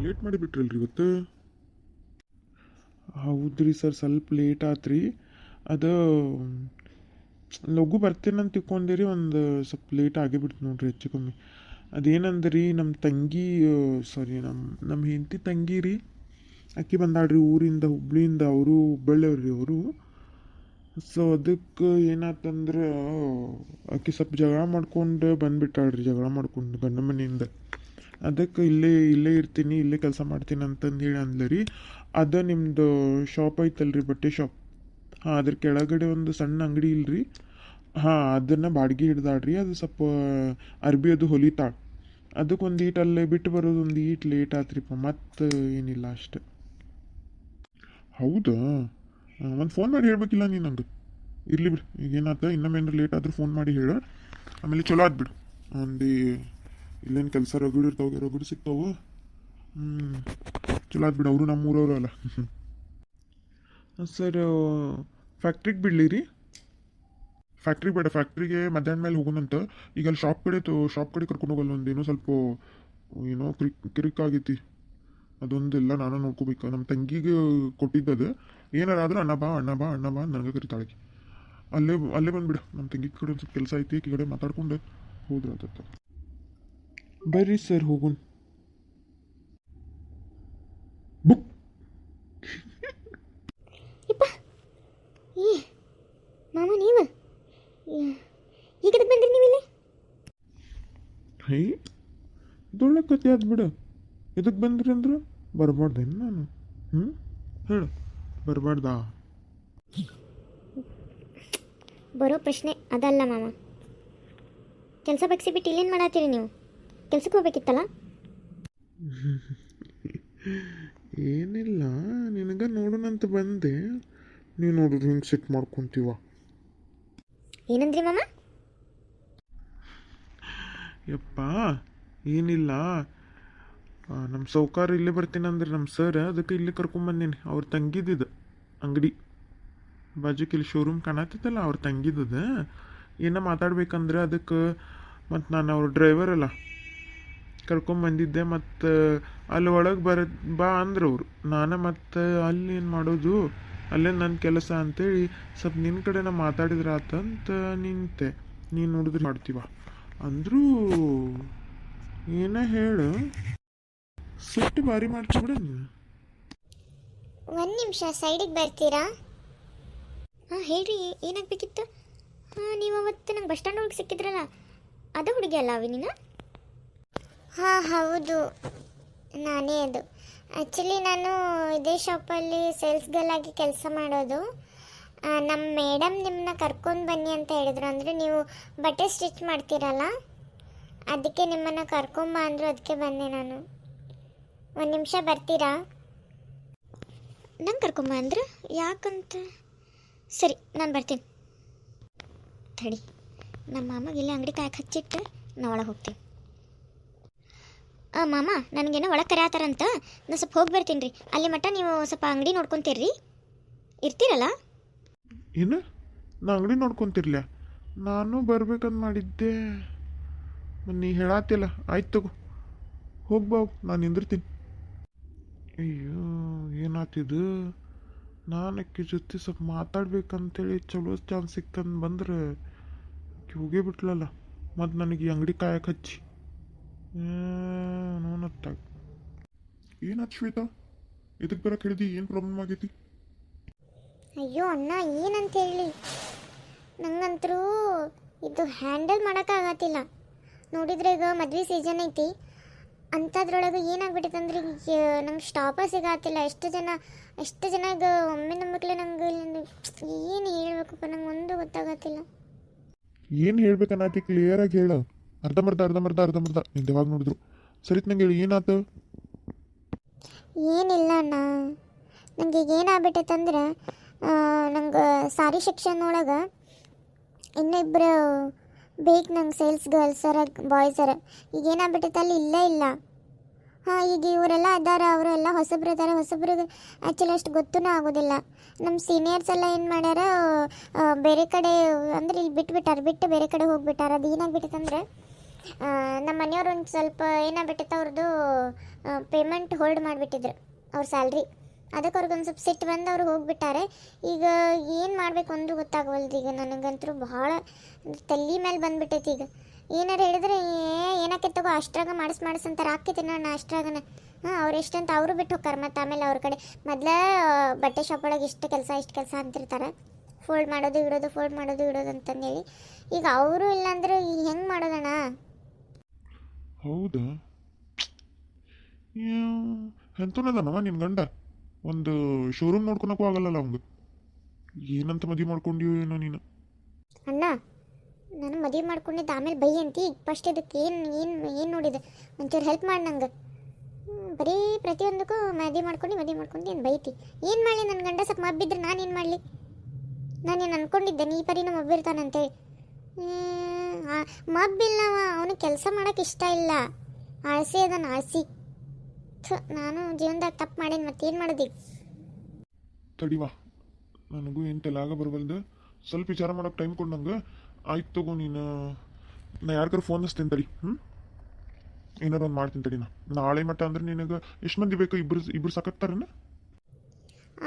Late ಮಾಡಿಬಿಟ್ರಲ್ರಿ ಇವತ್ತು. ಹೌದ್ರಿ sir, ಸ್ವಲ್ಪ ಲೇಟ್ ಆತ್ರಿ. ಅದು ಲಘು ಬರ್ತೀನಂತ ತಿಳ್ಕೊಂಡಿರಿ, ಒಂದು ಸ್ವಲ್ಪ ಲೇಟ್ ಆಗಿಬಿಡ್ತು ನೋಡ್ರಿ, ಹೆಚ್ಚು ಕಮ್ಮಿ. ಅದೇನಂದ್ರಿ, ನಮ್ಮ ತಂಗಿ, ಸಾರಿ, ನಮ್ಮ ಹೆಂಡತಿ ತಂಗಿ ರೀ, ಅಕ್ಕಿ ಬಂದಾಳ್ರಿ ಊರಿಂದ, ಹುಬ್ಳಿಯಿಂದ. ಅವರು ಹುಬ್ಬಳ್ಳಿಯವ್ರಿ ಅವರು. ಸೊ ಅದಕ್ಕೆ ಏನಾತಂದ್ರೆ ಆಕೆ ಸ್ವಲ್ಪ ಜಗಳ ಮಾಡ್ಕೊಂಡು ಬಂದುಬಿಟ್ಟಾಳ್ರಿ, ಜಗಳ ಮಾಡ್ಕೊಂಡು ಗಂಡ ಮನೆಯಿಂದ. ಅದಕ್ಕೆ ಇಲ್ಲೇ ಇರ್ತೀನಿ, ಇಲ್ಲೇ ಕೆಲಸ ಮಾಡ್ತೀನಿ ಅಂತಂದು ಹೇಳಿ ಅಂದ್ಲ ರೀ. ಅದು ನಿಮ್ಮದು ಶಾಪ್ ಐತಲ್ರಿ, ಬಟ್ಟೆ ಶಾಪ್. ಹಾಂ, ಅದ್ರ ಕೆಳಗಡೆ ಒಂದು ಸಣ್ಣ ಅಂಗಡಿ ಇಲ್ರಿ. ಹಾಂ, ಅದನ್ನು ಬಾಡಿಗೆ ಹಿಡ್ದಾಳ್ರಿ. ಅದು ಸ್ವಲ್ಪ ಅರ್ಬಿ ಅದು ಹೊಲಿತಾಳೆ. ಅದಕ್ಕೆ ಒಂದು ಈಟ್ ಅಲ್ಲೇ ಬಿಟ್ಟು ಬರೋದು ಒಂದು ಈಟ್ ಲೇಟ್ ಆತ್ರಿಪ್ಪ, ಮತ್ತು ಏನಿಲ್ಲ ಅಷ್ಟೆ. ಹೌದಾ? ಒಂದು ಫೋನ್ ಮಾಡಿ ಹೇಳ್ಬೇಕಿಲ್ಲ ನೀನು ನಂಗೆ. ಇರಲಿ ಬಿಡು, ಈಗ ಏನಾಯ್ತು, ಇನ್ನೊಮ್ಮೆ ಲೇಟ್ ಆದರೂ ಫೋನ್ ಮಾಡಿ ಹೇಳು. ಆಮೇಲೆ ಚಲೋ ಆದ್ಬಿಡು. ಒಂದು ಇಲ್ಲೇನು ಕೆಲಸ ರಗಡು ಸಿಗ್ತಾವೆ. ಚಲೋ ಆದ್ಬಿಡು, ಅವರು ನಮ್ಮ ಊರವರು ಅಲ್ಲ. ಸರ್, ಫ್ಯಾಕ್ಟ್ರಿಗೆ ಬಿಡಲಿ ರೀ? ಫ್ಯಾಕ್ಟ್ರಿಗೆ ಬೇಡ, ಫ್ಯಾಕ್ಟ್ರಿಗೆ ಮಧ್ಯಾಹ್ನ ಮೇಲೆ ಹೋಗೋಣಂತ. ಈಗ ಅಲ್ಲಿ ಶಾಪ್ ಕಡೆ ಕರ್ಕೊಂಡು ಹೋಗಲ್ಲ, ಒಂದೇನೋ ಸ್ವಲ್ಪ ಏನೋ ಕಿರಿಕ್ ಆಗೈತಿ. ಅದೊಂದೆಲ್ಲ ನಾನು ನೋಡ್ಕೋಬೇಕು. ನಮ್ಮ ತಂಗಿಗೆ ಕೊಟ್ಟಿದ್ದದು. ಏನಾರಾದ್ರೂ ಅಣ್ಣ ಬಾ ನನಗೆ ಕರಿತಾಳೆ. ಅಲ್ಲೇ ಬಂದುಬಿಡು. ನಮ್ಮ ತಂಗಿ ಕಡೆ ಒಂದು ಸ್ವಲ್ಪ ಕೆಲಸ ಐತಿ, ಈ ಕಡೆ ಮಾತಾಡ್ಕೊಂಡು ಹೋದ್ರೆ ಆತ. ಬರ್ರಿ ಸರ್, ಹೋಗೋಣ. ಬುಕ್ ಮಾಮ, ನೀವು ಈಗ ಬಂದ್ರಿ ನೀವಿಲ್ಲಿ? ಹೈ, ಇದೊಳ್ಳೆ ಕತೆ ಆದ್ಬಿಡು. ಇದಕ್ಕೆ ಬಂದ್ರಿ ಅಂದ್ರೆ ಬರಬಾರ್ದೇನು ನಾನು? ಹೇಳು, ಬರಬಾರ್ದಾ? ಬರೋ ಪ್ರಶ್ನೆ ಅದಲ್ಲ ಮಾಮ. ಕೆಲಸ ಬಗ್ಸಿಬಿಟ್ಟು ಇಲ್ಲೇನು ಮಾಡತ್ತೀರಿ ನೀವು? ಕೆಲ್ಸಕ್ಕೆ ಹೋಗ್ಬೇಕಿತ್ತಲ್ಲ? ಏನಿಲ್ಲ, ನಿನಗೆ ನೋಡೋಣಂತ ಬಂದೆ. ನೀವು ನೋಡಿದ್ರೆ ಹಿಂಗೆ ಸೆಟ್ ಮಾಡ್ಕೊತೀವ. ಏನಂದ್ರಿ ಮಾಮ? ಯಪ್ಪ, ಏನಿಲ್ಲ, ನಮ್ಮ ಸೌಕಾರ ಇಲ್ಲೇ ಬರ್ತೀನಂದ್ರೆ ನಮ್ಮ ಸರ್, ಅದಕ್ಕೆ ಇಲ್ಲಿ ಕರ್ಕೊಂಬಂದೀನಿ. ಅವ್ರ ತಂಗಿದ್ದು ಅಂಗಡಿ ಬಾಜುಕ್ ಇಲ್ಲಿ ಶೋರೂಮ್ ಕಾಣತ್ತಲ್ಲ, ಅವ್ರ ತಂಗಿದ್ದದ. ಏನೋ ಮಾತಾಡ್ಬೇಕಂದ್ರೆ ಅದಕ್ಕೆ ಮತ್ತು ನಾನು ಅವ್ರ ಡ್ರೈವರ್ ಅಲ್ಲ, ಕರ್ಕೊಂಬಂದಿದ್ದೆ. ಮತ್ತು ಅಲ್ಲಿ ಒಳಗೆ ಬಾ ಅಂದ್ರೆ ಅವರು. ನಾನು ಮತ್ತು ಅಲ್ಲಿ ಏನು ಮಾಡೋದು, ಅಲ್ಲೇ ನನ್ನ ಕೆಲಸ ಅಂತೇಳಿ ಸ್ವಲ್ಪ ನಿನ್ನ ಕಡೆ ನಾ ಮಾತಾಡಿದ್ರೆ ಆತಂತ ನಿಂತೆ. ನೀನು ನೋಡಿದ್ರೆ ಮಾಡ್ತೀವ ಅಂದರೂ ಏನೇ ಹೇಳು, ಸಿಟ್ಟು ಭಾರಿ ಮಾಡ್ಕೊಬಿಡ ನೀನು. ಒಂದು ನಿಮಿಷ ಸೈಡಿಗೆ ಬರ್ತೀರಾ? ಹಾಂ, ಹೇಳ್ರಿ, ಏನಾಗಬೇಕಿತ್ತು? ಹಾಂ, ನೀವು ಅವತ್ತು ನಂಗೆ ಬಸ್ ಸ್ಟ್ಯಾಂಡ್ ಒಳಗೆ ಸಿಕ್ಕಿದ್ರಲ್ಲ, ಅದು ಹುಡುಗಿ ಅಲ್ಲ ಅವಿನಿನ? ಹಾಂ, ಹೌದು, ನಾನೇ ಅದು. ಆ್ಯಕ್ಚುಲಿ ನಾನು ಇದೇ ಶಾಪಲ್ಲಿ ಸೇಲ್ಸ್ ಗರ್ಲ್ ಆಗಿ ಕೆಲಸ ಮಾಡೋದು. ನಮ್ಮ ಮೇಡಮ್ ನಿಮ್ಮನ್ನ ಕರ್ಕೊಂಡು ಬನ್ನಿ ಅಂತ ಹೇಳಿದ್ರು. ಅಂದರೆ ನೀವು ಬಟ್ಟೆ ಸ್ಟಿಚ್ ಮಾಡ್ತೀರಲ್ಲ, ಅದಕ್ಕೆ ನಿಮ್ಮನ್ನು ಕರ್ಕೊಂಬ ಅಂದರು, ಅದಕ್ಕೆ ಬಂದೆ ನಾನು. ಒಂದು ನಿಮಿಷ ಬರ್ತೀರಾ? ನಂಗೆ ಕರ್ಕೊಂಬ ಅಂದ್ರೆ ಯಾಕಂತ? ಸರಿ, ನಾನು ಬರ್ತೀನಿ ತಡಿ. ನಮ್ಮ ಮಾಮಗೆ ಇಲ್ಲಿ ಅಂಗಡಿ ಕಾಯಕ್ಕೆ ಹಚ್ಚಿಟ್ಟು ನಾ ಒಳಗೆ ಹೋಗ್ತೀನಿ. ಮಾಮ, ನನಗೇನೋ ಒಳಗೆ ಕರೆಯತ್ತಾರಂತ, ನಾನು ಸ್ವಲ್ಪ ಹೋಗಿ ಬರ್ತೀನಿ ರೀ. ಅಲ್ಲಿ ಮಟ್ಟ ನೀವು ಸ್ವಲ್ಪ ಅಂಗಡಿ ನೋಡ್ಕೊತೀರಿ, ಇರ್ತೀರಲ್ಲ? ಏನು, ನಾ ಅಂಗಡಿ ನೋಡ್ಕೊತಿರ್ಲ? ನಾನು ಬರ್ಬೇಕಂತ ಮಾಡಿದ್ದೆ. ನೀ ಹೇಳತ್ತಿಲ್ಲ, ಆಯ್ತು ತಗೋ, ಹೋಗ್ಬಾ, ನಾನು ನಿಂದಿರ್ತೀನಿ. ಅಯ್ಯೋ, ಏನಾತಿದು? ನಾನು ಅಕ್ಕಿ ಜೊತೆ ಸ್ವಲ್ಪ ಮಾತಾಡ್ಬೇಕಂತೇಳಿ ಚಲೋ ಚಾನ್ಸ್ ಸಿಕ್ತಂದು ಬಂದ್ರೆ ಹೋಗೇ ಬಿಟ್ಲಲ್ಲ. ಮತ್ತು ನನಗೆ ಈ ಅಂಗಡಿ ಕಾಯಕ್ಕೆ ಹಚ್ಚಿ ನೋನತ್ತಾಗ. ಏನಾಯ್ತು ಶ್ವೇತಾ, ಇದಕ್ಕೆ ಬರಕ್ಕೆ ಹೇಳಿದಿ? ಏನು ಪ್ರಾಬ್ಲಮ್ ಆಗೈತಿ? ಅಯ್ಯೋ ಅಣ್ಣ, ಏನಂತ ಹೇಳಿ, ನಂಗಂತರೂ ಇದು ಹ್ಯಾಂಡಲ್ ಮಾಡೋಕ್ಕಾಗತ್ತಿಲ್ಲ. ನೋಡಿದ್ರೆ ಈಗ ಮದುವೆ ಸೀಸನ್ ಐತಿ, ಅಂಥದ್ರೊಳಗೆ ಏನಾಗ್ಬಿಟ್ಟೈತೆ ಅಂದ್ರೆ ನಂಗೆ ಸ್ಟಾಪ ಸಿಗತ್ತಿಲ್ಲ. ಎಷ್ಟು ಜನ ಈಗ ಒಮ್ಮೆ ನಂಬಿಕ್ಲೆ ನಂಗೆ ಏನು ಹೇಳ್ಬೇಕಪ್ಪ, ನಂಗೆ ಒಂದು ಗೊತ್ತಾಗತ್ತಿಲ್ಲ. ಏನು ಹೇಳ್ಬೇಕನ್ನತಿ ಕ್ಲಿಯರಾಗಿ ಹೇಳು. ಅರ್ಧಂಬರ್ಧ ನಿಂದು ಯಾವಾಗ ನೋಡಿದ್ರು. ಸರಿ, ನಂಗೆ ಹೇಳಿ, ಏನಾಯ್ತು? ಏನಿಲ್ಲ ಅಣ್ಣ, ನನಗೆ ಈಗ ಏನಾಗ್ಬಿಟ್ಟೈತಂದ್ರೆ, ನಂಗೆ ಸಾರಿ ಸೆಕ್ಷನ್ ಒಳಗೆ ಇನ್ನಿಬ್ಬರು ಬೇಕು ನಂಗೆ, ಸೇಲ್ಸ್ ಗರ್ಲ್ಸರ ಬಾಯ್ಸರ. ಈಗ ಏನಾಗ್ಬಿಟ್ಟೈತೆ ಅಲ್ಲಿ ಇಲ್ಲೇ ಇಲ್ಲ. ಹಾಂ, ಈಗ ಇವರೆಲ್ಲ ಅದಾರ, ಅವರೆಲ್ಲ ಹೊಸಬ್ರು ಇದ್ದಾರೆ. ಹೊಸಬ್ರಿಗೆ ಆ್ಯಕ್ಚುಲಿ ಅಷ್ಟು ಗೊತ್ತೂ ಆಗೋದಿಲ್ಲ. ನಮ್ಮ ಸೀನಿಯರ್ಸ್ ಎಲ್ಲ ಏನು ಮಾಡ್ಯಾರ, ಬೇರೆ ಕಡೆ ಅಂದರೆ ಇಲ್ಲಿ ಬಿಟ್ಟು ಬೇರೆ ಕಡೆ ಹೋಗ್ಬಿಟ್ಟಾರ. ಅದು ಏನಾಗ್ಬಿಟ್ಟೈತಂದ್ರೆ ನಮ್ಮ ಮನೆಯವ್ರು ಒಂದು ಸ್ವಲ್ಪ ಏನಾಗ್ಬಿಟ್ಟಿತ್ತು ಅವ್ರದ್ದು ಪೇಮೆಂಟ್ ಹೋಲ್ಡ್ ಮಾಡಿಬಿಟ್ಟಿದ್ರು ಅವ್ರ ಸ್ಯಾಲ್ರಿ. ಅದಕ್ಕೆ ಅವ್ರಿಗೊಂದು ಸ್ವಲ್ಪ ಸಿಟ್ಟು ಬಂದು ಅವ್ರು ಹೋಗಿಬಿಟ್ಟಾರೆ. ಈಗ ಏನು ಮಾಡಬೇಕು ಅಂದ್ರೂ ಗೊತ್ತಾಗವಲ್ದು. ಈಗ ನನಗಂತೂ ಭಾಳ ತಲೆ ಮೇಲೆ ಬಂದುಬಿಟ್ಟೈತಿ. ಈಗ ಏನಾರು ಹೇಳಿದ್ರೆ ಏನಕ್ಕೆ ತಗೋ ಅಷ್ಟ್ರಾಗ ಮಾಡಿಸ್ಂತಾರೆ ಹಾಕ್ತಿದ್ದೀನಿ ನಾನು ಅಷ್ಟ್ರಾಗನ. ಅವ್ರು ಎಷ್ಟಂತ ಅವರು ಬಿಟ್ಟು ಹೋಗ್ತಾರೆ. ಮತ್ತು ಆಮೇಲೆ ಅವ್ರ ಕಡೆ ಮೊದಲೇ ಬಟ್ಟೆ ಶಾಪ್ ಒಳಗೆ ಇಷ್ಟು ಕೆಲಸ ಅಂತಿರ್ತಾರೆ, ಫೋಲ್ಡ್ ಮಾಡೋದು ಇಡೋದು ಅಂತಂದೇಳಿ. ಈಗ ಅವರು ಇಲ್ಲಾಂದ್ರೆ ಹೆಂಗೆ ಮಾಡೋದಣ್ಣ? ಹೌದಾ? ಎಂತನದನವ ನಿನ್ನ ಗಂಡ? ಒಂದು ಶೋರೂಮ್ ನೋಡ್ಕೊಳಕ್ಕೂ ಆಗಲ್ಲಲ್ಲ ಅವಂಗೆ. ಏನಂತ ಮದುವೆ ಮಾಡ್ಕೊಂಡಿಯೋ ಏನೋ ನೀನು. ಅಣ್ಣ, ನಾನು ಮದುವೆ ಮಾಡ್ಕೊಂಡಿದ್ದೆ ಆಮೇಲೆ ಬೈ ಅಂತಿ. ಈಗ ಫಸ್ಟ್ ಇದಕ್ಕೆ ಏನು ನೋಡಿದೆ? ಒಂಚೂರು ಹೆಲ್ಪ್ ಮಾಡಿ ನಂಗೆ. ಬರೀ ಪ್ರತಿಯೊಂದಕ್ಕೂ ಮದುವೆ ಮಾಡ್ಕೊಂಡು ಏನು ಬೈತಿ? ಏನು ಮಾಡಲಿ? ನನ್ನ ಗಂಡ ಸ್ವಲ್ಪ ಮಬ್ಬಿದ್ರೆ ನಾನೇನು ಮಾಡಲಿ? ನಾನೇನು ಅಂದ್ಕೊಂಡಿದ್ದೆ ನೀ ಪರಿನೂ ಮಬ್ಬಿರ್ತಾನಂತೇಳಿ. ಮಬ್ಬಿಲ್ಲವ, ಅವನಿಗೆ ಕೆಲಸ ಮಾಡೋಕೆ ಇಷ್ಟ ಇಲ್ಲ. ಆಳ್ಸಿ ಅದನ್ನು ಆಳ್ಸಿ. ನಾನು ಜೀವನದಾಗ ತಪ್ಪು ಮಾಡೇನಿ, ಮತ್ತೇನು ಮಾಡೋದು? ತಡಿವಾ, ನನಗೂ ಏನು ತಲೆಯಾಗ ಬರವಲ್ದು. ಸ್ವಲ್ಪ ವಿಚಾರ ಮಾಡೋಕೆ ಟೈಮ್ ಕೊಡು ನಂಗೆ. ಆಯ್ತು ತಗೋ, ನೀನು ನಾ ಯಾರಿಗಾರು ಫೋನ್ ಹಚ್ತೀನಿ ತಡಿ. ಏನಾರು ಒಂದು ಮಾಡ್ತೀನಿ ತಡಿ. ನಾಳೆ ಮಟ್ಟ ಅಂದ್ರೆ ನಿನಗೆ ಎಷ್ಟು ಮಂದಿ ಬೇಕು? ಇಬ್ರು ಸಾಕಾಗ್ತಾರನ?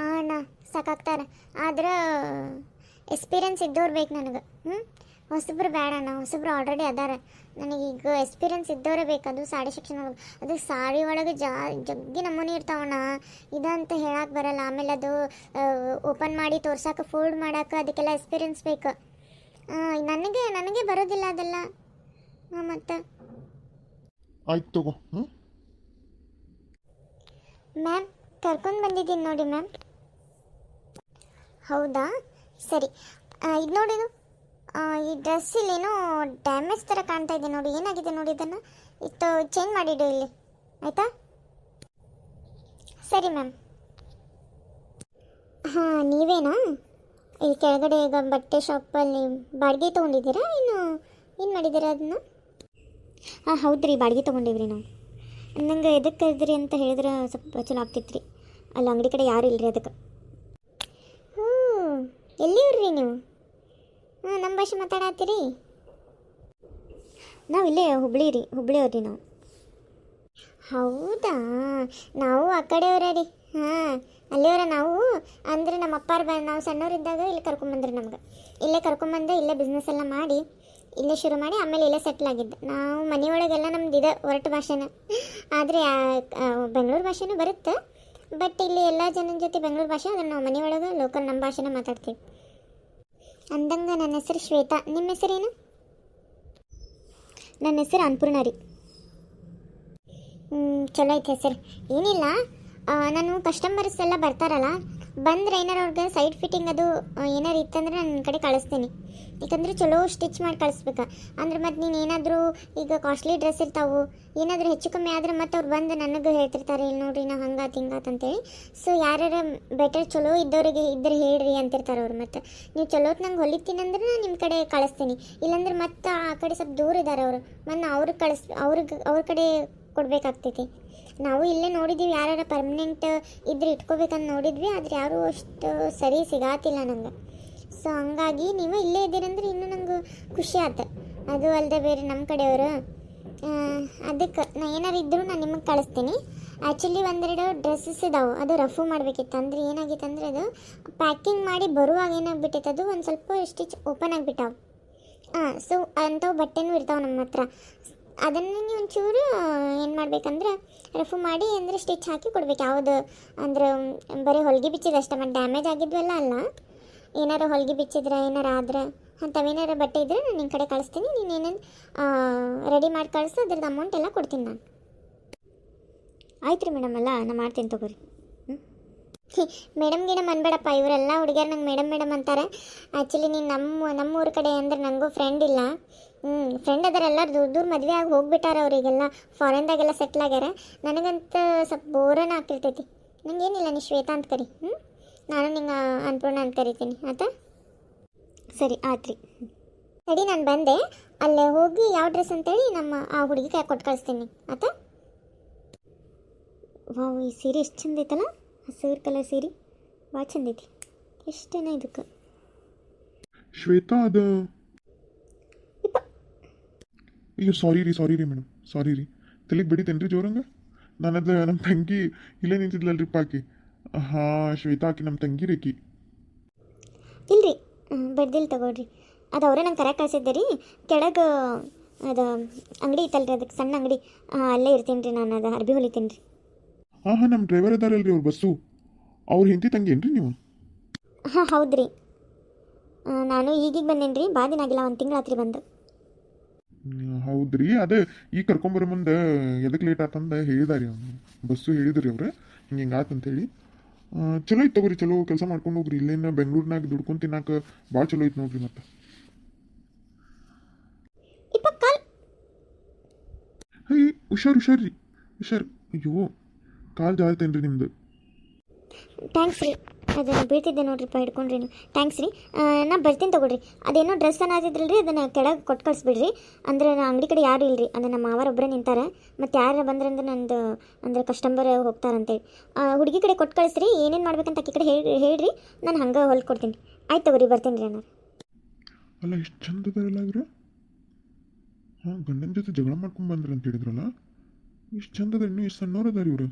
ಅಣ್ಣ ಸಾಕಾಗ್ತಾರೆ, ಆದ್ರೆ ಎಕ್ಸ್ಪೀರಿಯನ್ಸ್ ಇದ್ದವ್ರು ಬೇಕು ನನಗೆ. ಹೊಸಬ್ರು ಬೇಡ ಅಣ್ಣ, ಹೊಸಬ್ರು ಆಲ್ರೆಡಿ ಅದಾರ. ನನಗೀಗ ಎಕ್ಸ್ಪೀರಿಯನ್ಸ್ ಇದ್ದವರೇ ಬೇಕು. ಅದು ಸಾಡಿ ಸೆಕ್ಷನ್ ಒಳಗೆ. ಅದು ಸಾರಿ ಒಳಗೆ ಜಗ್ಗಿ ನಮೂನಿ ಇರ್ತಾವಣ್ಣ. ಇದಂತ ಹೇಳಕ್ಕೆ ಬರಲ್ಲ. ಆಮೇಲೆ ಅದು ಓಪನ್ ಮಾಡಿ ತೋರ್ಸಕ್ಕೆ, ಫೋಲ್ಡ್ ಮಾಡೋಕೆ ಅದಕ್ಕೆಲ್ಲ ಎಕ್ಸ್ಪೀರಿಯನ್ಸ್ ಬೇಕು. ನನಗೆ ಬರೋದಿಲ್ಲ ಅದೆಲ್ಲ. ಮತ್ತು ಆಯ್ತು ತಗೋ. ಮ್ಯಾಮ್ ಕರ್ಕೊಂಡು ಬಂದಿದ್ದೀನಿ ನೋಡಿ ಮ್ಯಾಮ್. ಹೌದಾ, ಸರಿ. ಇದು ನೋಡಿದು, ಈ ಡ್ರೆಸ್ಸಿಲ್ಲೇನೋ ಡ್ಯಾಮೇಜ್ ಥರ ಕಾಣ್ತಾ ಇದೆ ನೋಡಿ. ಏನಾಗಿದೆ ನೋಡಿ, ಇದನ್ನು ಇತ್ತು ಚೇಂಜ್ ಮಾಡಿಡು ಇಲ್ಲಿ, ಆಯಿತಾ? ಸರಿ ಮ್ಯಾಮ್. ಹಾಂ, ನೀವೇನಾ? ಇಲ್ಲಿ ಕೆಳಗಡೆ ಈಗ ಬಟ್ಟೆ ಶಾಪಲ್ಲಿ ಬಾಡಿಗೆ ತೊಗೊಂಡಿದ್ದೀರಾ? ಏನು ಮಾಡಿದ್ದೀರಾ ಅದನ್ನು? ಹಾಂ ಹೌದು ರೀ, ಬಾಡಿಗೆ ತೊಗೊಂಡಿವ್ರಿ ನಾವು. ನಂಗೆ ಎದಕ್ಕೆ ಕರೆದ್ರಿ ಅಂತ ಹೇಳಿದ್ರೆ ಸ್ವಲ್ಪ ಚಲೋ ಆಗ್ತಿತ್ತು ರೀ. ಅಲ್ಲಿ ಅಂಗಡಿ ಕಡೆ ಯಾರು ಇಲ್ಲರಿ ಅದಕ್ಕೆ. ಎಲ್ಲಿವ್ರಿ ನೀವು? ನಮ್ಮ ಭಾಷೆ ಮಾತಾಡತ್ತೀರಿ? ನಾವು ಇಲ್ಲೇ ಹುಬ್ಳಿಯವ್ರಿ ನಾವು. ಹೌದಾ, ನಾವು ಆ ಕಡೆಯವರ ರೀ. ಅಲ್ಲಿಯವರ ನಾವು. ಅಂದರೆ ನಮ್ಮ ಅಪ್ಪಾರು ನಾವು ಸಣ್ಣವರಿದ್ದಾಗ ಇಲ್ಲಿ ಕರ್ಕೊಂಬಂದ್ರಿ ನಮ್ಗೆ. ಇಲ್ಲೇ ಕರ್ಕೊಂಬಂದು ಇಲ್ಲೇ ಬಿಸ್ನೆಸ್ ಎಲ್ಲ ಮಾಡಿ ಇಲ್ಲೇ ಶುರು ಮಾಡಿ ಆಮೇಲೆ ಇಲ್ಲೇ ಸೆಟ್ಲ್ ಆಗಿದ್ದು ನಾವು. ಮನೆಯೊಳಗೆಲ್ಲ ನಮ್ದು ಇದೆ ಹೊರಟು ಭಾಷೆನ. ಆದರೆ ಬೆಂಗಳೂರು ಭಾಷೆನೂ ಬರುತ್ತೆ. ಬಟ್ ಇಲ್ಲಿ ಎಲ್ಲ ಜನನ ಜೊತೆ ಬೆಂಗಳೂರು ಭಾಷೆ, ಅದನ್ನು ನಾವು ಮನೆಯೊಳಗೆ ಲೋಕಲ್ ನಮ್ಮ ಭಾಷೆನ ಮಾತಾಡ್ತೀವಿ. ಅಂದಂಗೆ ನನ್ನ ಹೆಸರು ಶ್ವೇತಾ. ನಿಮ್ಮ ಹೆಸರೇನು? ನನ್ನ ಹೆಸರು ಅನ್ನಪೂರ್ಣ ರೀ. ಚಲೋ ಐತೆ ಹೆಸರು. ಏನಿಲ್ಲ, ನಾನು ಕಸ್ಟಮರ್ಸ್ ಎಲ್ಲ ಬರ್ತಾರಲ್ಲ, ಬಂದರೆ ಏನಾರು ಅವ್ರಿಗೆ ಸೈಡ್ ಫಿಟ್ಟಿಂಗ್ ಅದು ಏನಾರು ಇತ್ತಂದ್ರೆ ನಾನು ನನ್ನ ಕಡೆ ಕಳಿಸ್ತೀನಿ. ಯಾಕಂದರೆ ಚಲೋ ಸ್ಟಿಚ್ ಮಾಡಿ ಕಳಿಸ್ಬೇಕು. ಅಂದ್ರೆ ಮತ್ತು ನೀನು ಏನಾದರೂ ಈಗ ಕಾಸ್ಟ್ಲಿ ಡ್ರೆಸ್ ಇರ್ತಾವೆ, ಏನಾದರೂ ಹೆಚ್ಚು ಕಮ್ಮಿ ಆದರೆ ಮತ್ತು ಅವ್ರು ಬಂದು ನನಗೆ ಹೇಳ್ತಿರ್ತಾರೆ, ಇಲ್ಲಿ ನೋಡಿರಿ ನಾ ಹಿಂಗಾತು ಅಂತೇಳಿ. ಸೊ ಯಾರ್ಯಾರು ಬೆಟರ್ ಚಲೋ ಇದ್ದವ್ರಿಗೆ ಇದ್ರೆ ಹೇಳ್ರಿ ಅಂತಿರ್ತಾರೆ ಅವ್ರು. ಮತ್ತು ನೀವು ಚಲೋತ್ ನಂಗೆ ಹೊಲಿತೀನಿ ಅಂದ್ರೆ ನಾನು ನಿಮ್ಮ ಕಡೆ ಕಳಿಸ್ತೀನಿ. ಇಲ್ಲಾಂದ್ರೆ ಮತ್ತು ಆ ಕಡೆ ಸ್ವಲ್ಪ ದೂರ ಇದ್ದಾರೆ ಅವರು, ಮತ್ತು ಅವ್ರ ಕಡೆ ಕೊಡಬೇಕಾಗ್ತೈತಿ. ನಾವು ಇಲ್ಲೇ ನೋಡಿದ್ದೀವಿ, ಯಾರು ಪರ್ಮನೆಂಟ್ ಇದ್ರೆ ಇಟ್ಕೋಬೇಕಂತ ನೋಡಿದ್ವಿ, ಆದರೆ ಯಾರೂ ಅಷ್ಟು ಸರಿ ಸಿಗಾತಿಲ್ಲ ನಂಗೆ. ಸೊ ಹಂಗಾಗಿ ನೀವು ಇಲ್ಲೇ ಇದ್ದೀರಂದ್ರೆ ಇನ್ನೂ ನಂಗೆ ಖುಷಿ ಆಯ್ತು. ಅದು ಅಲ್ಲದೆ ಬೇರೆ ನಮ್ಮ ಕಡೆಯವರು, ಅದಕ್ಕೆ ನಾ ಏನಾರು ಇದ್ದರೂ ನಾನು ನಿಮಗೆ ಕಳಿಸ್ತೀನಿ. ಆ್ಯಕ್ಚುಲಿ ಒಂದೆರಡು ಡ್ರೆಸ್ಸಸ್ ಇದಾವೆ, ಅದು ರಫು ಮಾಡಬೇಕಿತ್ತು. ಅಂದರೆ ಏನಾಗಿತ್ತು ಅಂದರೆ ಅದು ಪ್ಯಾಕಿಂಗ್ ಮಾಡಿ ಬರುವಾಗ ಏನಾಗ್ಬಿಟ್ಟೈತೆ, ಅದು ಒಂದು ಸ್ವಲ್ಪ ಸ್ಟಿಚ್ ಓಪನ್ ಆಗಿಬಿಟ್ಟಾವೆ. ಸೊ ಅಂಥವು ಬಟ್ಟೆನೂ ಇರ್ತಾವೆ ನಮ್ಮ ಹತ್ರ. ಅದನ್ನು ನೀವು ಒಂಚೂರು ಏನು ಮಾಡಬೇಕಂದ್ರೆ ರಫು ಮಾಡಿ ಅಂದರೆ ಸ್ಟಿಚ್ ಹಾಕಿ ಕೊಡ್ಬೇಕು. ಯಾವುದು ಅಂದರೆ ಬರೀ ಹೊಲಿಗೆ ಬಿಚ್ಚಿದ್ರೆ ಅಷ್ಟೇ, ಮತ್ತು ಡ್ಯಾಮೇಜ್ ಆಗಿದ್ವಲ್ಲ ಅಲ್ಲ. ಏನಾರು ಹೊಲಿಗೆ ಬಿಚ್ಚಿದ್ರೆ ಏನಾರು ಆದ್ರೆ ಅಂಥವೇನಾರು ಬಟ್ಟೆ ಇದ್ದರೆ ನಾನು ನಿಮ್ಮ ಕಡೆ ಕಳಿಸ್ತೀನಿ. ನೀನೇನೇನು ರೆಡಿ ಮಾಡಿ ಕಳಿಸು, ಅದ್ರದ್ದು ಅಮೌಂಟ್ ಎಲ್ಲ ಕೊಡ್ತೀನಿ ನಾನು. ಆಯ್ತು ರೀ ಮೇಡಮ್, ಅಲ್ಲ ನಾನು ಮಾಡ್ತೀನಿ ತಗೋರಿ. ಮೇಡಮ್ ಗಿಡಮ್ ಅನ್ಬೇಡಪ್ಪ, ಇವರೆಲ್ಲ ಹುಡುಗಿಯರು ನಂಗೆ ಮೇಡಮ್ ಅಂತಾರೆ. ಆ್ಯಕ್ಚುಲಿ ನೀನು ನಮ್ಮೂರ ಕಡೆ ಅಂದರೆ ನನಗೂ ಫ್ರೆಂಡ್ ಇಲ್ಲ. ಫ್ರೆಂಡ್ ಅದಾರ, ಎಲ್ಲರೂ ದೂರ ಮದುವೆ ಆಗಿ ಹೋಗ್ಬಿಟ್ಟಾರ. ಅವರಿಗೆಲ್ಲ ಫಾರಿನ್ದಾಗೆಲ್ಲ ಸೆಟ್ಲ್ ಆಗ್ಯಾರ. ನನಗಂತ ಸ್ವಲ್ಪ ಬೋರನ ಆಗ್ತಿರ್ತೈತಿ. ನನಗೇನಿಲ್ಲ, ನೀ ಶ್ವೇತಾ ಅಂತ ಕರಿ. ನಾನು ನಿಂಗೆ ಅನ್ನಪೂರ್ಣ ಅಂತ ಕರಿತೀನಿ, ಆಯ್ತಾ? ಸರಿ ಆಯ್ತು ರೀ. ಸರಿ, ನಾನು ಬಂದೆ. ಅಲ್ಲೇ ಹೋಗಿ ಯಾವ ಡ್ರೆಸ್ ಅಂತೇಳಿ ನಮ್ಮ ಆ ಹುಡುಗಿ ಕೈ ಕೊಟ್ಟು ಕಳಿಸ್ತೀನಿ, ಆಯ್ತಾ? ವಾವ್, ಈ ಸೀರೆ ಎಷ್ಟು ಚಂದ ಐತಲ್ಲ, ಹಸಿರು ಕಲರ್ ಸೀರೆ ಭಾಳ ಚಂದ ಐತಿ. ಎಷ್ಟೇನ ಇದಕ್ಕೆ? ಶ್ವೇತಾ, ಅದು ಅಯ್ಯೋ ಸಾರಿ ರೀ ಮೇಡಮ್ ಸಾರಿ ರೀ ತಲೆಗೆ ಬಿಡಿತೇನೆ ರೀ ಜೋರಂಗೆ ನಾನದು ನಮ್ಮ ತಂಗಿ ಇಲ್ಲೇ ನಿಂತಿದ್ಲಲ್ರಿ ಪಾಕಿ ಹಾಂ ಶ್ವೇತಾ ಆಕಿ ನಮ್ಮ ತಂಗಿ ರೇಕಿ ಇಲ್ರಿ ಬಡ್ದಿಲ್ಲ ತಗೊಳ್ರಿ ಅದು ಅವರೇ ನಂಗೆ ಕರೆಕ್ಟ್ ಕಳಿಸಿದ್ದೆ ರೀ ಕೆಳಗೆ ಅದು ಅಂಗಡಿ ಇತ್ತಲ್ರಿ ಅದಕ್ಕೆ ಸಣ್ಣ ಅಂಗಡಿ ಅಲ್ಲೇ ಇರ್ತೀನಿ ರೀ ನಾನು ಅದು ಅರ್ಬಿ ಹೊಲಿತೀನಿ ರೀ ಹಾಂ ನಮ್ಮ ಡ್ರೈವರ್ ಅದಾರಲ್ರಿ ಅವ್ರು ಬಸ್ಸು ಅವ್ರು ಹಿಂದಿ ತಂಗಿ ಏನ್ರಿ ನೀವು ಹಾಂ ಹೌದು ರೀ ನಾನು ಈಗೀಗ ಬಂದೇನಿ ರೀ ಭಾಳ ದಿನ ಆಗಿಲ್ಲ ಒಂದು ತಿಂಗಳಾತ್ರಿ ಬಂದು ಹೌದ್ರಿ ಅದೇ ಈಗ ಕರ್ಕೊಂಬರೋ ಮುಂದೆ ಎದಕ್ಕೆ ಲೇಟ್ ಆತಂದ ಹೇಳಿದಾರಿ ಅವ್ನು ಬಸ್ಸು ಹೇಳಿದ್ರಿ ಅವ್ರು ಹಿಂಗೆ ಆತಂತೇಳಿ ಚಲೋ ಐತೆ ತಗೋರಿ ಚಲೋ ಕೆಲಸ ಮಾಡ್ಕೊಂಡು ಹೋಗ್ರಿ ಇಲ್ಲೇನ ಬೆಂಗ್ಳೂರ್ನಾಗ ದುಡ್ಕೊಂಡು ತಿನ್ನಾಕ ಭಾಳ ಚಲೋ ಐತೆ ನೋಡ್ರಿ ಮತ್ತೆ ಅಯ್ಯ ಹುಷಾರು ಅಯ್ಯೋ ಕಾಲು ಜಾರ್ತೇನೆ ರೀ ನಿಮ್ದು ಥ್ಯಾಂಕ್ಸ್ ರೀ ಅದನ್ನು ಬೀಳ್ತಿದ್ದೆ ನೋಡ್ರಿಪ್ಪ ಹಿಡ್ಕೊಂಡ್ರಿ ನೀವು ಥ್ಯಾಂಕ್ಸ್ ರೀ ನಾ ಬರ್ತೀನಿ ತಗೊಳ್ರಿ ಅದೇನೋ ಡ್ರೆಸ್ ಅನ್ನೋದಿದ್ರಲ್ರಿ ಅದನ್ನು ಕೆಳಗೆ ಕೊಟ್ಟು ಕಳಿಸ್ಬಿಡ್ರಿ ಅಂದರೆ ನಾ ಅಂಗಡಿ ಕಡೆ ಯಾರು ಇಲ್ಲರಿ ಅಂದರೆ ನಮ್ಮ ಮಾವರೊಬ್ಬರೇ ನಿಂತಾರೆ ಮತ್ತು ಯಾರು ಬಂದ್ರಂದ್ರೆ ನಂದು ಅಂದರೆ ಕಸ್ಟಮರ್ ಹೋಗ್ತಾರಂತೇಳಿ ಹುಡುಗಿ ಕಡೆ ಕೊಟ್ಟು ಕಳಿಸ್ರಿ ಏನೇನು ಮಾಡ್ಬೇಕಂತ ಆಕಿ ಕಡೆ ಹೇಳ್ರಿ ನಾನು ಹಂಗೆ ಹೊಲ್ಕೊಡ್ತೀನಿ ಆಯ್ತು ತಗೋರಿ ಬರ್ತೀನಿ ರೀ ನಾನು ಅಲ್ಲ ಎಷ್ಟು ಚಂದ ಅದಾರಲ್ಲ ಇವರು ಹಾಂ ಗಂಡನ ಜೊತೆ ಜಗಳ ಮಾಡ್ಕೊಂಡು ಬಂದ್ರು ಅಂತ ಹೇಳಿದ್ರಲ್ಲ ಇಷ್ಟು ಚಂದದ ಇನ್ನೂ ಎಷ್ಟು ಸಣ್ಣವ್ರು ಅದಾರ ಇವರು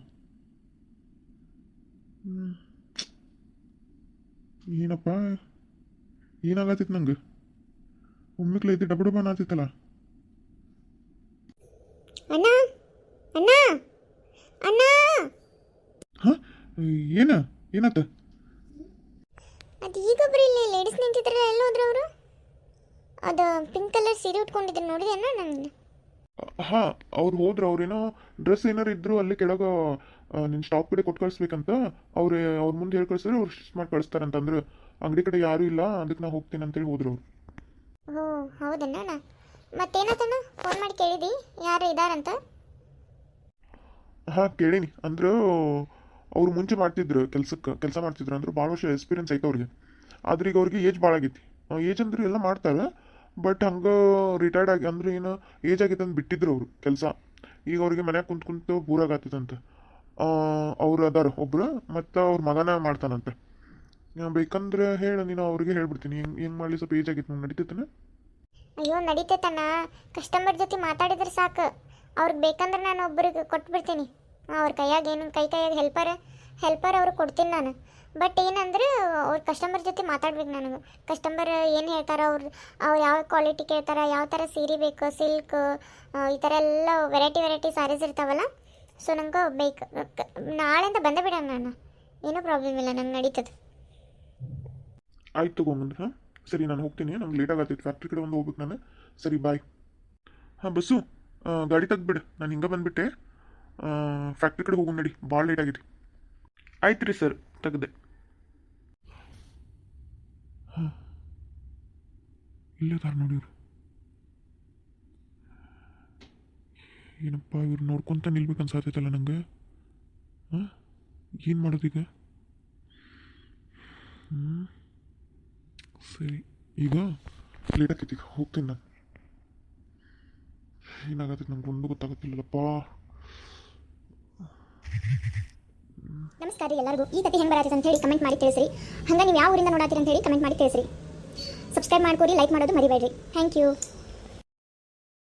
ಏನಪ್ಪ ಏನಾಗತ್ತಿತ್ತು ನಂಗೆ ಒಮ್ಮಿಕ್ಲ ಐತಿ ಡಬ ಡಬ ಆತಿತ್ತಲ್ಲ ಅಣ್ಣ ಅಣ್ಣ ಅಣ್ಣ ಹಾಂ ಏನಾತ ಅದು ಈಗೊಬ್ರು ಇಲ್ಲಿ ಲೇಡೀಸ್ ನಿಂತಿದ್ರೆ ಎಲ್ಲ ಹೋದ್ರು ಅವರು ಅದು ಪಿಂಕ್ ಕಲರ್ ಸೀರೆ ಉಟ್ಕೊಂಡಿದ್ರು ನೋಡಿದೆ ಅಣ್ಣ ನಾನು ಹಾಂ ಅವ್ರು ಹೋದ್ರು ಅವ್ರೇನೋ ಡ್ರೆಸ್ ಏನಾರು ಇದ್ರು ಅಲ್ಲಿ ಕೆಳಗೆ ನಿನ್ನ ಸ್ಟಾಪ್ ಕಡೆ ಕೊಟ್ಟು ಕಳಿಸ್ಬೇಕಂತ ಅವ್ರು ಅವ್ರ ಮುಂದೆ ಹೇಳಿ ಕಳಿಸಿದ್ರೆ ಅವ್ರು ಸ್ಟಿಚ್ ಮಾಡಿ ಕಳಿಸ್ತಾರಂತಂದ್ರೆ ಅಂಗಡಿ ಕಡೆ ಯಾರೂ ಇಲ್ಲ ಅದಕ್ಕೆ ನಾ ಹೋಗ್ತೀನಿ ಅಂತೇಳಿ ಹೋದ್ರು ಅವರು ಓ ಹೌದಣ್ಣ ಮತ್ತೇನತ್ತಣ್ಣ ಫೋನ್ ಮಾಡಿ ಕೇಳಿದಿ ಯಾರು ಇದಾರಂತ ಹಾಂ ಕೇಳೀನಿ ಅಂದ್ರೆ ಅವ್ರು ಮುಂಚೆ ಮಾಡ್ತಿದ್ರು ಕೆಲಸ ಮಾಡ್ತಿದ್ರು ಅಂದ್ರೆ ಭಾಳ ವರ್ಷ ಎಕ್ಸ್ಪೀರಿಯನ್ಸ್ ಐತೆ ಅವ್ರಿಗೆ ಆದ್ರೆ ಈಗ ಅವ್ರಿಗೆ ಏಜ್ ಭಾಳ ಆಗೈತಿ ಏಜ್ ಅಂದ್ರೆ ಎಲ್ಲ ಮಾಡ್ತಾರೆ ಬಟ್ ಹಂಗೆ ರಿಟೈರ್ಡ್ ಆಗಿ ಅಂದ್ರೆ ಏನು ಏಜ್ ಆಗೈತೆ ಅಂತ ಬಿಟ್ಟಿದ್ರು ಅವರು ಕೆಲಸ ಈಗ ಅವ್ರಿಗೆ ಮನ್ಯಾಗ ಕುಂತು ಬೋರಾಗತ್ತಂತೆ ಅವ್ರು ಅದಾರ ಒಬ್ರು ಮತ್ತು ಅವ್ರ ಮಗನ ಮಾಡ್ತಾನಂತೆ ಬೇಕಂದ್ರೆ ಹೇಳು ನೀನು ಅವ್ರಿಗೆ ಹೇಳ್ಬಿಡ್ತೀನಿ ಹೆಂಗೆ ಮಾಡಲಿ ಸ್ವಲ್ಪ ಏಜ್ ಆಗಿತ್ತು ನಂಗೆ ನಡೀತೈತನ ಅಯ್ಯೋ ನಡೀತೈತಣ್ಣ ಕಸ್ಟಮರ್ ಜೊತೆ ಮಾತಾಡಿದ್ರೆ ಸಾಕು ಅವ್ರಿಗೆ ಬೇಕಂದ್ರೆ ನಾನು ಒಬ್ಬರಿಗೆ ಕೊಟ್ಬಿಡ್ತೀನಿ ಅವ್ರ ಕೈಯಾಗ ಏನು ಕೈಯಾಗ ಹೆಲ್ಪರ್ ಅವ್ರಿಗೆ ಕೊಡ್ತೀನಿ ನಾನು ಬಟ್ ಏನಂದ್ರೆ ಅವ್ರ ಕಸ್ಟಮರ್ ಜೊತೆ ಮಾತಾಡ್ಬೇಕು ನನಗೆ ಕಸ್ಟಮರ್ ಏನು ಹೇಳ್ತಾರೆ ಅವ್ರು ಯಾವ ಕ್ವಾಲಿಟಿ ಕೇಳ್ತಾರೆ ಯಾವ ಥರ ಸೀರೆ ಬೇಕು ಸಿಲ್ಕ್ ಈ ಥರ ಎಲ್ಲ ವೆರೈಟಿ ಸ್ಯಾರೀಸ್ ಇರ್ತಾವಲ್ಲ ಸೊ ನಂಗೆ ಬೇಕು ನಾಳೆಯಿಂದ ಬಂದೇ ಬಿಡೋಣ ನಾನು ಏನೂ ಪ್ರಾಬ್ಲಮ್ ಇಲ್ಲ ನಂಗೆ ನಡೀತದೆ ಆಯ್ತು ತಗೊಂಬಂದ್ರೆ ಹಾಂ ಸರಿ ನಾನು ಹೋಗ್ತೀನಿ ನಂಗೆ ಲೇಟ್ ಆಗತ್ತೈತೆ ಫ್ಯಾಕ್ಟ್ರಿ ಕಡೆ ಒಂದು ಹೋಗ್ಬೇಕು ನಾನು ಸರಿ ಬಾಯ್ ಹಾಂ ಬಸ್ಸು ಗಾಡಿ ತೆಗ್ದುಬಿಡು ನಾನು ಹಿಂಗೆ ಬಂದುಬಿಟ್ಟೆ ಫ್ಯಾಕ್ಟ್ರಿ ಕಡೆ ಹೋಗೋಣ ನಡಿ ಭಾಳ ಲೇಟ್ ಆಗಿದೆ ಆಯ್ತು ರೀ ಸರ್ ತೆಗ್ದೆ ಹಾಂ ಇಲ್ಲದಾರ ನೋಡಿ ಇವರು ಏನಪ್ಪ ಇವ್ರು ನೋಡ್ಕೊತ ನಿಲ್ಬೇಕು ಅನ್ಸಾತೈತಲ್ಲ ನಂಗೆ ಹಾಂ ಏನು ಮಾಡೋದೀಗ ಸರಿ ಈಗ ಲೇಟ್ ಆಕೈತಿ ಈಗ ಹೋಗ್ತೀನಿ ನಾನು ಏನಾಗತ್ತೈತೆ ನಂಗೆ ಒಂದು ಗೊತ್ತಾಗತ್ತಿಲ್ಲಪ್ಪ ನಮಸ್ಕಾರ ರೀ ಎಲ್ಲರಿಗೂ ಈ ಕತೆ ಹೆಂಗೆ ಬರತ್ತೆ ಅಂತ ಹೇಳಿ ಕಮೆಂಟ್ ಮಾಡಿ ತಿಳಿಸ್ರಿ ಹಂಗೆ ನೀವು ಯಾವ ಊರಿಂದ ನೋಡಾತೀರಿ ಅಂತ ಹೇಳಿ ಕಮೆಂಟ್ ಮಾಡಿ ತಿಳಿಸ್ರಿ ಸಬ್ಸ್ಕ್ರೈಬ್ ಮಾಡ್ಕೊರಿ ಲೈಕ್ ಮಾಡೋದು ಮರಿಬೇಡ್ರಿ ಥ್ಯಾಂಕ್ ಯು